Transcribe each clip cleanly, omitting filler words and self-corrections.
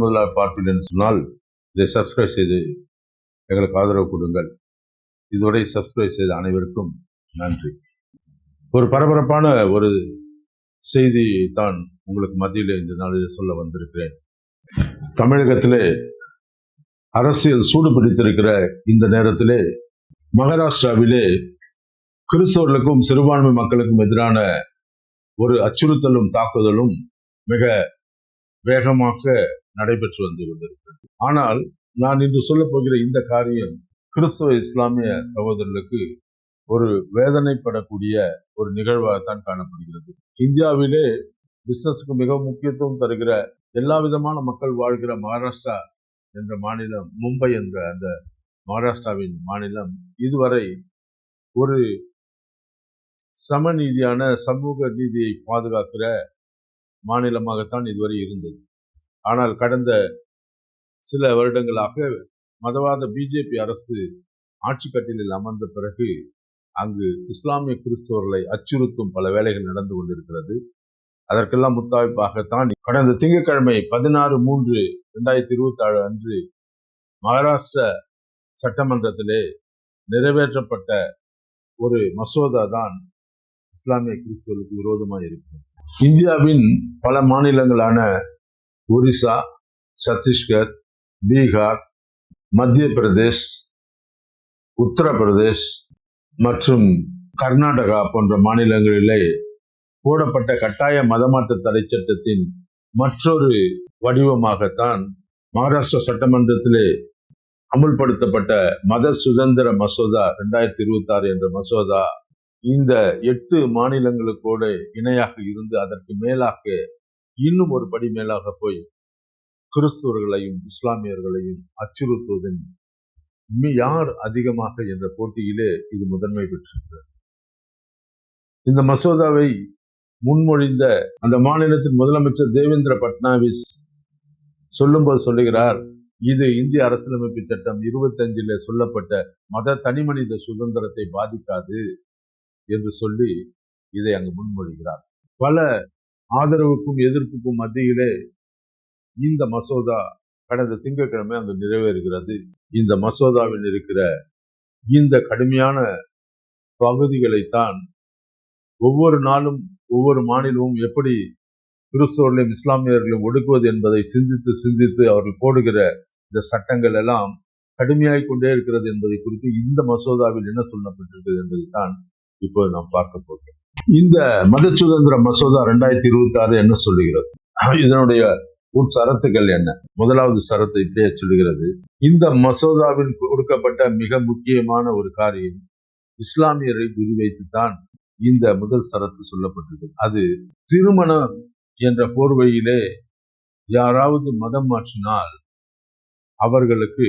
முதலாக பார்ப்பீர்கள் என்று சொன்னால் இதை சப்ஸ்கிரைப் செய்து எங்களுக்கு ஆதரவு கொடுங்கள். இதுவரை சப்ஸ்கிரைப் செய்த அனைவருக்கும் நன்றி. ஒரு பரபரப்பான ஒரு செய்தி தான் உங்களுக்கு மத்தியிலே இந்த நாளில் சொல்ல வந்திருக்கிறேன். தமிழகத்திலே அரசியல் சூடு பிடித்திருக்கிற இந்த நேரத்திலே மகாராஷ்டிராவிலே கிறிஸ்தவர்களுக்கும் சிறுபான்மை மக்களுக்கும் எதிரான ஒரு அச்சுறுத்தலும் தாக்குதலும் மிக வேகமாக நடைபெற்று வந்து கொண்டிருக்கிறது. ஆனால் நான் இன்று சொல்ல போகிற இந்த காரியம் கிறிஸ்தவ இஸ்லாமிய சகோதரர்களுக்கு ஒரு வேதனைப்படக்கூடிய ஒரு நிகழ்வாகத்தான் காணப்படுகிறது. இந்தியாவிலே பிசினஸுக்கு மிக முக்கியத்துவம் தருகிற எல்லா விதமான மக்கள் வாழ்கிற மகாராஷ்டிரா என்ற மாநிலம், மும்பை என்ற அந்த மகாராஷ்டிராவின் மாநிலம் இதுவரை ஒரு சமநீதியான சமூக நீதியை பாதுகாக்கிற மாநிலமாகத்தான் இதுவரை இருந்தது. ஆனால் கடந்த சில வருடங்களாக மதவாத பிஜேபி அரசு ஆட்சி கட்டிலில் அமர்ந்த பிறகு அங்கு இஸ்லாமிய கிறிஸ்தவர்களை அச்சுறுத்தும் பல வேலைகள் நடந்து கொண்டிருக்கிறது. அதற்கெல்லாம் முத்தாய்ப்பாகத்தான் கடந்த திங்கட்கிழமை 16/3/2026 அன்று மகாராஷ்டிர சட்டமன்றத்திலே நிறைவேற்றப்பட்ட ஒரு மசோதா தான் இஸ்லாமிய கிறிஸ்தவர்களுக்கு விரோதமாக இருக்கிறது. இந்தியாவின் பல மாநிலங்களான ஒரிசா, சத்தீஸ்கர், பீகார், மத்திய பிரதேஷ், உத்தரப்பிரதேஷ் மற்றும் கர்நாடகா போன்ற மாநிலங்களிலே போடப்பட்ட கட்டாய மதமாற்ற தடை சட்டத்தின் மற்றொரு வடிவமாகத்தான் மகாராஷ்டிரா சட்டமன்றத்திலே அமுல்படுத்தப்பட்ட மத சுதந்திர மசோதா 2026 என்ற மசோதா இந்த 8 மாநிலங்களுக்கோட இணையாக இருந்து அதற்கு மேலாக இன்னும் ஒரு படி மேலாக போய் கிறிஸ்தவர்களையும் இஸ்லாமியர்களையும் அச்சுறுத்துவதன் யார் அதிகமாக என்ற போட்டியிலே இது முதன்மை பெற்றிருக்கிறது. இந்த மசோதாவை முன்மொழிந்த அந்த மாநிலத்தின் முதலமைச்சர் தேவேந்திர பட்னாவிஸ் சொல்லும்போது சொல்லுகிறார், இது இந்திய அரசியலமைப்பு சட்டம் 25 சொல்லப்பட்ட மத தனிமனித சுதந்திரத்தை பாதிக்காது என்று சொல்லி இதை அங்கு முன்மொழிகிறார். பல ஆதரவுக்கும் எதிர்ப்புக்கும் மத்தியிலே இந்த மசோதா கடந்த திங்கட்கிழமை அங்கு நிறைவேறுகிறது. இந்த மசோதாவில் இருக்கிற இந்த கடுமையான பகுதிகளைத்தான் ஒவ்வொரு நாளும் ஒவ்வொரு மாநிலமும் எப்படி கிறிஸ்தவர்களையும் இஸ்லாமியர்களையும் ஒடுக்குவது என்பதை சிந்தித்து சிந்தித்து அவர்கள் போடுகிற இந்த சட்டங்கள் எல்லாம் கடுமையாகிக் கொண்டே இருக்கிறது என்பதை குறித்து இந்த மசோதாவில் என்ன சொல்லப்பட்டிருக்கிறது என்பதைத்தான் இப்போது நாம் பார்க்க போகிறோம். இந்த மத சுதந்திர மசோதா 2026 என்ன சொல்லுகிறது? இதனுடைய சரத்துக்கள் என்ன? முதலாவது சரத்து இப்படியே சொல்லுகிறது, இந்த மசோதாவில் கொடுக்கப்பட்ட மிக முக்கியமான ஒரு காரியம் இஸ்லாமியரை குறிவைத்துத்தான் இந்த முதல் சரத்து சொல்லப்பட்டிருக்கு. அது திருமணம் என்ற போர்வையிலே யாராவது மதம் மாற்றினால் அவர்களுக்கு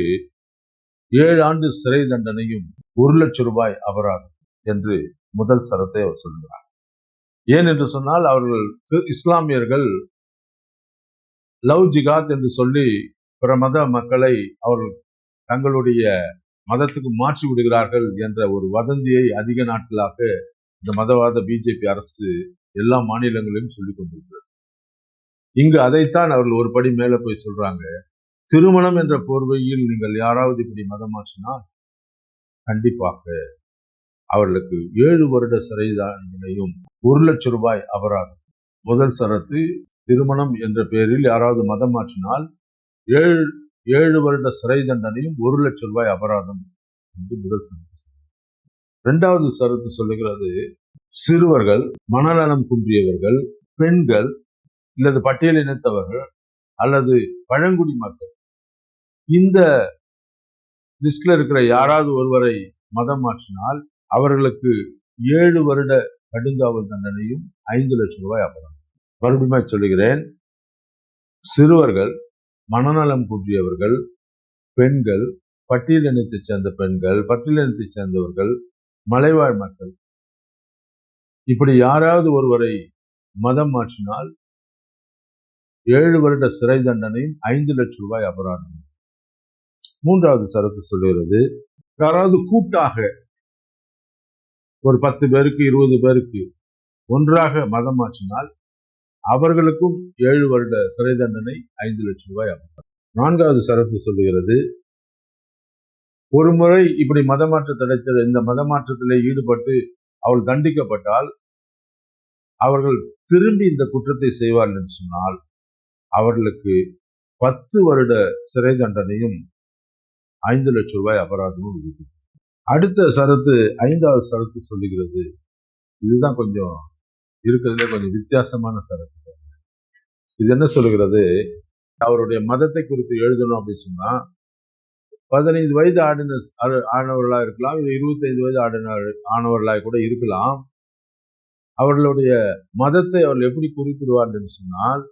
7 ஆண்டு சிறை தண்டனையும் 1 லட்சம் ரூபாய் அபராதம் என்று முதல் சரத்தை அவர் சொல்கிறார். ஏன் என்று சொன்னால் அவர்களுக்கு இஸ்லாமியர்கள் லவ் ஜிகாத் என்று சொல்லி பிற மத மக்களை அவர்கள் தங்களுடைய மதத்துக்கு மாற்றி விடுகிறார்கள் என்ற ஒரு வதந்தியை அதிக நாட்களாக இந்த மதவாத பிஜேபி அரசு எல்லா மாநிலங்களிலும் சொல்லிக் கொண்டிருக்கிறது. இங்கு அதைத்தான் அவர்கள் ஒரு படி மேல போய் சொல்றாங்க, திருமணம் என்ற போர்வையில் நீங்கள் யாராவது இப்படி மதம் மாற்றினால் கண்டிப்பாக அவர்களுக்கு 7 வருட சிறை தண்டனையும் 1 லட்சம் ரூபாய் அபராதம். முதல் சரத்து திருமணம் என்ற பெயரில் யாராவது மதம் மாற்றினால் 7 வருட சிறை தண்டனையும் 1 லட்சம் ரூபாய் அபராதம் என்று முதல் சரத்து. இரண்டாவது சரத்து சொல்லுகிறது, சிறுவர்கள், மனநலம் குன்றியவர்கள், பெண்கள் அல்லது பட்டியல் இனத்தவர்கள் அல்லது பழங்குடி மக்கள் இந்த லிஸ்ட்ல இருக்கிற யாராவது ஒருவரை மதம் மாற்றினால் அவர்களுக்கு 7 வருட கடுங்காவல் தண்டனையும் 5 லட்சம் ரூபாய் அபராதம். மறுபடியும் சொல்லுகிறேன், சிறுவர்கள், மனநலம் குன்றியவர்கள், பெண்கள், பட்டியல் இனத்தைச் சேர்ந்த பெண்கள், பட்டியல் இனத்தைச் சேர்ந்தவர்கள், மலைவாழ் மக்கள் இப்படி யாராவது ஒருவரை மதம் மாற்றினால் 7 வருட சிறை தண்டனையும் 5 லட்சம் ரூபாய் அபராதம். மூன்றாவது சரத்து சொல்லுகிறது, யாராவது கூட்டாக ஒரு 10 பேருக்கு 20 பேருக்கு ஒன்றாக மதம் மாற்றினால் அவர்களுக்கும் 7 வருட சிறை தண்டனை, 5 லட்சம் ரூபாய் அபராதம். 4வது சரத்து சொல்லுகிறது, ஒரு முறை இப்படி மதமாற்ற தடைச்ச இந்த மதமாற்றத்திலே ஈடுபட்டு அவள் தண்டிக்கப்பட்டால் அவர்கள் திரும்பி இந்த குற்றத்தை செய்வார்கள் என்று சொன்னால் அவர்களுக்கு 10 வருட சிறை தண்டனையும் 5 லட்சம் ரூபாய் அபராதமும் விதிக்கும். அடுத்த சரத்து 5வது சரத்து சொல்லுகிறது, இதுதான் கொஞ்சம் இருக்கிறதுல கொஞ்சம் வித்தியாசமான சரத்து. இது என்ன சொல்லுகிறது, அவருடைய மதத்தை குறித்து எழுதணும் அப்படின்னு சொன்னா 15 வயது ஆனவர்களாக இருக்கலாம், 25 வயது ஆனவர்களாக கூட இருக்கலாம். அவர்களுடைய மதத்தை அவர்கள் எப்படி குறிப்பிடுவார் என்று சொன்னால்,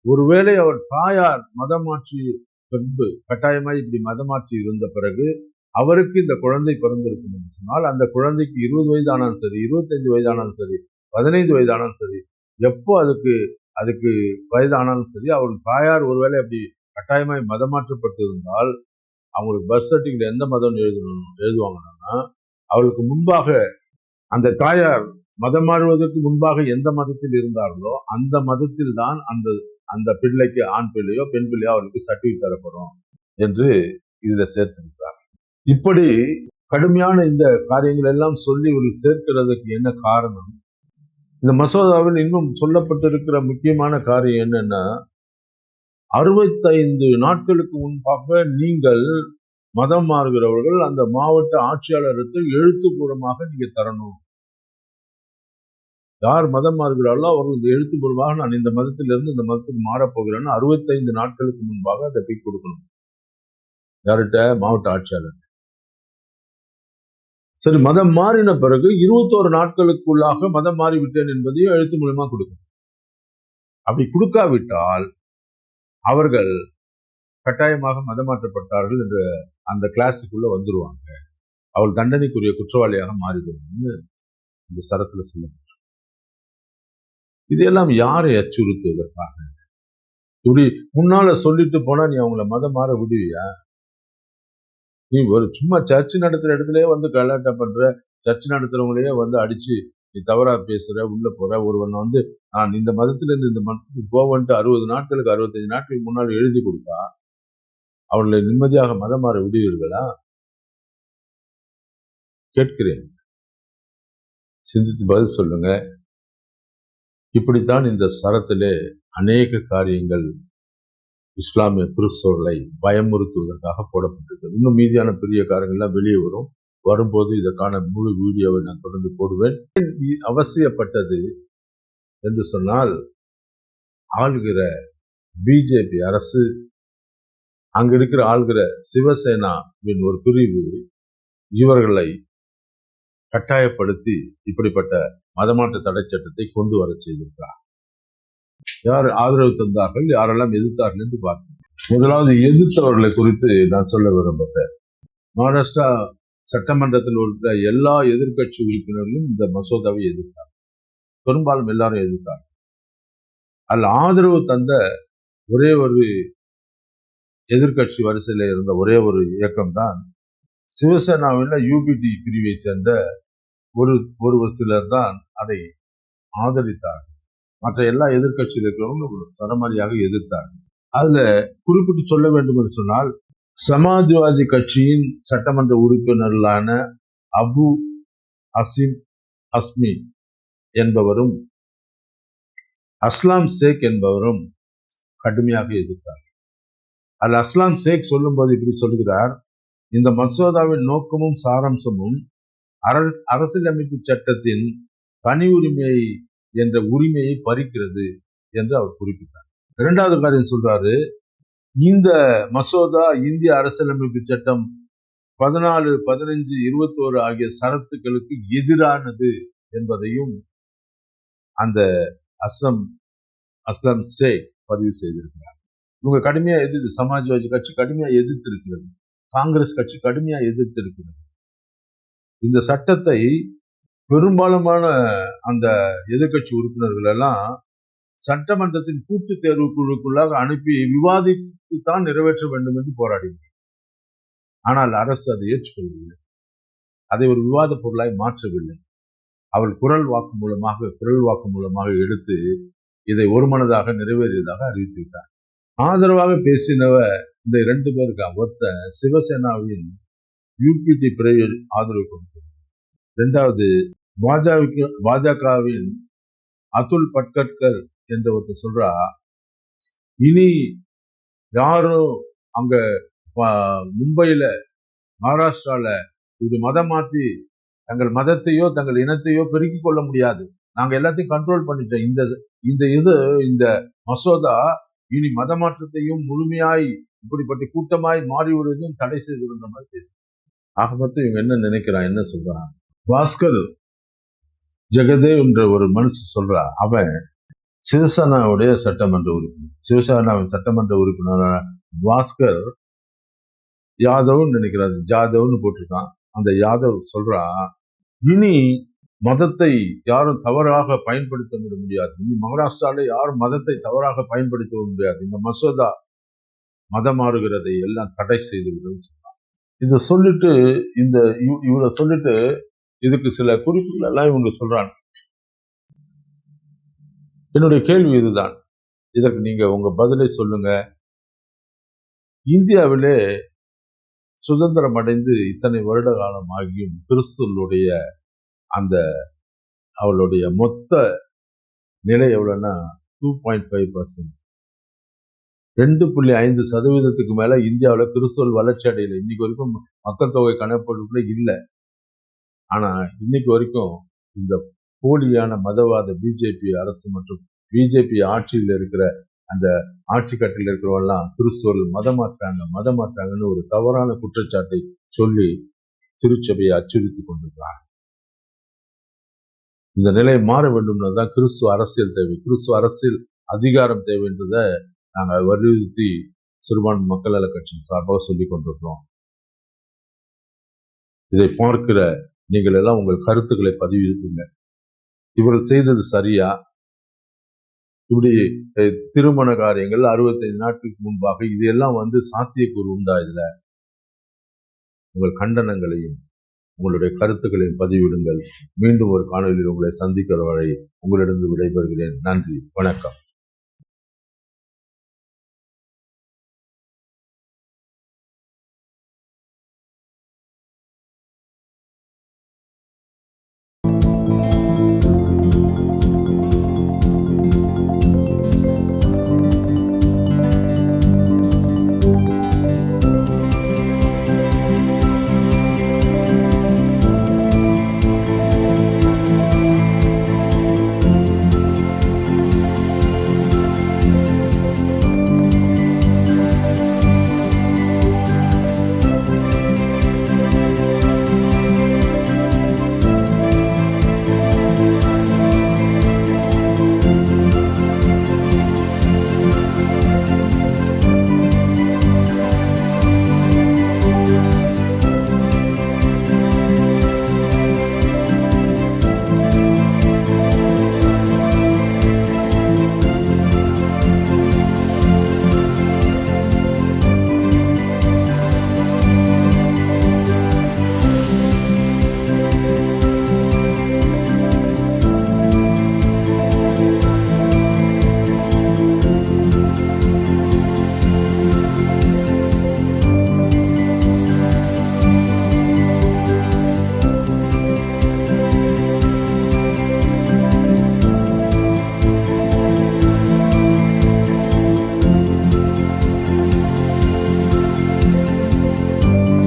ஒருவேளை அவர் தாயார் மதம் மாற்றி பின்பு கட்டாயமாய் இப்படி மதம் மாற்றி இருந்த பிறகு அவருக்கு இந்த குழந்தை பிறந்திருக்கும் என்று சொன்னால், அந்த குழந்தைக்கு 20 வயது ஆனாலும் சரி, 25 வயது ஆனாலும் சரி, 15 வயது ஆனாலும் சரி, எப்போ அதுக்கு வயதானாலும் சரி, அவர் தாயார் ஒருவேளை அப்படி கட்டாயமாய் மதம் மாற்றப்பட்டு இருந்தால் அவங்களுக்கு பர்த் சர்டிபிகேட் எந்த மதம் எழுதுவாங்கன்னா, அவர்களுக்கு முன்பாக அந்த தாயார் மதம் மாறுவதற்கு முன்பாக எந்த மதத்தில் இருந்தார்களோ அந்த மதத்தில் தான் அந்த பிள்ளைக்கு, ஆண் பிள்ளையோ பெண் பிள்ளையோ அவர்களுக்கு சர்டிபிகேட் தரப்படும் என்று இதில் சேர்த்திருக்கிறார். இப்படி கடுமையான இந்த காரியங்கள் எல்லாம் சொல்லி ஒரு சேர்க்கிறதுக்கு என்ன காரணம்? இந்த மசோதாவில் இன்னும் சொல்லப்பட்டிருக்கிற முக்கியமான காரியம் என்னன்னா, 65 நாட்களுக்கு முன்பாக நீங்கள் மதம் மாறுகிறவர்கள் அந்த மாவட்ட ஆட்சியாளருக்கு எழுத்துப்பூர்வமாக நீங்க தரணும். யார் மதம் மாறுகிறார்களோ அவர்கள் எழுத்துப்பூர்வமாக நான் இந்த மதத்திலிருந்து இந்த மதத்துக்கு மாறப்போகிறேன்னு 65 நாட்களுக்கு முன்பாக அதை போய் கொடுக்கணும். யார்கிட்ட? மாவட்ட ஆட்சியாளர். சரி, மதம் மாறின பிறகு 21 நாட்களுக்குள்ளாக மதம் மாறிவிட்டேன் என்பதையும் எழுத்து மூலமா கொடுக்கணும். அப்படி கொடுக்காவிட்டால் அவர்கள் கட்டாயமாக மதமாற்றப்பட்டார்கள் என்ற அந்த கிளாஸுக்குள்ள வந்துருவாங்க. அவள் தண்டனைக்குரிய குற்றவாளியாக மாறிடுவாங்க. இந்த சரத்துல சொல்லுங்க. இதெல்லாம் யாரை அச்சுறுத்துவதற்காக? இப்படி முன்னால சொல்லிட்டு போனா நீ அவங்கள மதம் மாற விடுவியா? நீ ஒரு சும்மா சர்ச் நடத்துற இடத்துலயே வந்து கலாட்டா பண்ற, சர்ச் நடத்துறவங்களையே வந்து அடிச்சு நீ தவறா பேசுற, உள்ள போற. ஒருவன் வந்து நான் இந்த மதத்துல இருந்து இந்த மதத்துக்கு போவன்ட்டு 60 நாட்களுக்கு 65 நாட்களுக்கு முன்னாடி எழுதி கொடுத்தா அவர்களை நிம்மதியாக மதம் மாற விடுவீர்களா? கேட்கிறேன், சிந்தித்து பதில் சொல்லுங்க. இப்படித்தான் இந்த சரத்திலே அநேக காரியங்கள் இஸ்லாமிய கிறிஸ்தவர்களை பயமுறுத்துவதற்காக போடப்பட்டிருக்கிறது. இன்னும் மீதியான பெரிய காரியங்கள்லாம் வெளியே வரும்போது இதற்கான முழு வீடியோவை நான் தொடர்ந்து போடுவேன். அவசியப்பட்டது என்று சொன்னால், ஆளுகிற பிஜேபி அரசு, அங்க இருக்கிற ஆளுகிற சிவசேனாவின் ஒரு பிரிவு இவர்களை கட்டாயப்படுத்தி இப்படிப்பட்ட மதமாற்ற தடை சட்டத்தை கொண்டு வர செய்திருக்கிறார். யார் ஆதரவு தந்தார்கள், யாரெல்லாம் எதிர்த்தார்கள் என்று பார்க்கணும். முதலாவது எதிர்த்தவர்களை குறித்து நான் சொல்ல விரும்புகிறேன். மகாராஷ்டிரா சட்டமன்றத்தில் உள்ள எல்லா எதிர்கட்சி உறுப்பினர்களும் இந்த மசோதாவை எதிர்த்தார். பெரும்பாலும் எல்லாரும் எதிர்த்தார். அதில் ஆதரவு தந்த ஒரே ஒரு எதிர்கட்சி வரிசையில் இருந்த ஒரே ஒரு இயக்கம் தான் சிவசேனாவில் யூபிடி பிரிவை சேர்ந்த ஒரு சிலர் தான் அதை ஆதரித்தார்கள். மற்ற எல்லா எதிர்கட்சியில் இருக்கிறவங்களும் சரமாரியாக எதிர்த்தார்கள். அதுல குறிப்பிட்டு சொல்ல வேண்டும் என்று சொன்னால், சமாஜ்வாதி கட்சியின் சட்டமன்ற உறுப்பினர்களான அபு அசிம் அஸ்மி என்பவரும் அஸ்லாம் ஷேக் என்பவரும் கடுமையாக எதிர்த்தார். அதில் அஸ்லாம் ஷேக் சொல்லும்போது இப்படி சொல்லுகிறார், இந்த மசோதாவின் நோக்கமும் சாராம்சமும் அரசியலமைப்பு சட்டத்தின் தனி உரிமை என்ற உரிமையை பறிக்கிறது என்று அவர் குறிப்பிட்டார். இரண்டாவது காரியம் சொல்றாரு, இந்த மசோதா இந்திய அரசியலமைப்பு சட்டம் 14, 15, 21 ஆகிய சரத்துக்களுக்கு எதிரானது என்பதையும் அந்த அஸ்லாம் ஷேக் பதிவு செய்திருக்கிறார். இவங்க கடுமையா எதிர்த்து, சமாஜ்வாதி கட்சி கடுமையா எதிர்த்து இருக்கிறது, காங்கிரஸ் கட்சி கடுமையா எதிர்த்து இருக்கிறது. இந்த சட்டத்தை பெரும்பாலுமான அந்த எதிர்கட்சி உறுப்பினர்கள் எல்லாம் சட்டமன்றத்தின் கூட்டு தேர்வு குழுக்குள்ளாக அனுப்பி விவாதித்து தான் நிறைவேற்ற வேண்டும் என்று போராடினார். ஆனால் அரசு அதை ஏற்றுக்கொள்ளவில்லை, அதை ஒரு விவாத பொருளாய் மாற்றவில்லை. அவள் குரல் வாக்கு மூலமாக எடுத்து இதை ஒருமனதாக நிறைவேறியதாக அறிவித்துவிட்டார். ஆதரவாக பேசினவ இந்த 2 பேருக்கு ஒருத்த சிவசேனாவின் யூபிடி பிரிவு ஆதரவு கொடுத்தது. 2வது பாஜகவின் அதுல் பட்கட்கர் என்ற ஒருத்தர் சொல்றா, இனி யாரும் அங்க மும்பையில மகாராஷ்டிரால இது மதம் மாற்றி தங்கள் மதத்தையோ தங்கள் இனத்தையோ பெருக்கிக் கொள்ள முடியாது. நாங்க எல்லாத்தையும் கண்ட்ரோல் பண்ணிட்டோம். இந்த மசோதா இனி மத மாற்றத்தையும் முழுமையாய் இப்படிப்பட்ட கூட்டமாய் மாறிவிடுவதையும் தடை செய்திருந்த மாதிரி பேசு. ஆக மொத்தம் இவங்க என்ன நினைக்கிறான், என்ன சொல்றான்? பாஸ்கர் ஜெகதேவ் என்ற ஒரு மனுஷன் சொல்றா, அவன் சிவசேனாவுடைய சட்டமன்ற உறுப்பினர். சிவசேனாவின் சட்டமன்ற உறுப்பினர் பாஸ்கர் யாதவ் நினைக்கிறாரு, ஜாதவ்னு போட்டிருக்கான். அந்த யாதவ் சொல்றா, இனி மதத்தை யாரும் தவறாக பயன்படுத்த முடியாது. இனி மகாராஷ்டிரால யாரும் மதத்தை தவறாக பயன்படுத்த முடியாது. இந்த மசோதா மதம் மாறுகிறதை எல்லாம் தடை செய்து விடும். இதை சொல்லிட்டு இவரை சொல்லிட்டு இதுக்கு சில குறிப்புகள் எல்லாம் இவங்க சொல்றாங்க. என்னுடைய கேள்வி இதுதான், இதற்கு நீங்க உங்க பதிலை சொல்லுங்க. இந்தியாவிலே சுதந்திரம் அடைந்து இத்தனை வருட காலம் ஆகியும் கிறிஸ்துவனுடைய அந்த அவளுடைய மொத்த நிலை எவ்வளவுன்னா 2.5%. 2.5% மேல இந்தியாவில் கிறிஸ்துவ வளர்ச்சி அடையல. இன்னைக்கு வரைக்கும் மக்கள் தொகை கணக்கெடுப்புல இல்லை. ஆனா இன்னைக்கு வரைக்கும் இந்த போலியான மதவாத பிஜேபி அரசு மற்றும் பிஜேபி ஆட்சியில் இருக்கிற அந்த ஆட்சி கட்டில் இருக்கிறவெல்லாம் கிறிஸ்துவர்கள் மதம் மாற்றாங்கன்னு ஒரு தவறான குற்றச்சாட்டை சொல்லி திருச்சபையை அச்சுறுத்தி கொண்டிருக்கிறார். இந்த நிலை மாற வேண்டும்னு கிறிஸ்துவ அரசியல் தேவை, கிறிஸ்துவ அரசியல் அதிகாரம் தேவை என்றதை நாங்கள் வலியுறுத்தி சிறுபான்மை மக்கள் நல கட்சியின் சார்பாக சொல்லிக் கொண்டிருக்கிறோம். இதை பார்க்கிற நீங்கள் எல்லாம் உங்கள் கருத்துக்களை பதிவிடுங்க. இவர்கள் செய்தது சரியா? இப்படி திருமண காரியங்கள் 65 நாட்களுக்கு முன்பாக இதெல்லாம் சாத்தியக்கூறு உண்டா? இதுல உங்கள் கண்டனங்களையும் உங்களுடைய கருத்துக்களையும் பதிவிடுங்கள். மீண்டும் ஒரு காணொலியில் உங்களை சந்திக்கிற வரை உங்களிடம் விடைபெறுகிறேன். நன்றி, வணக்கம்.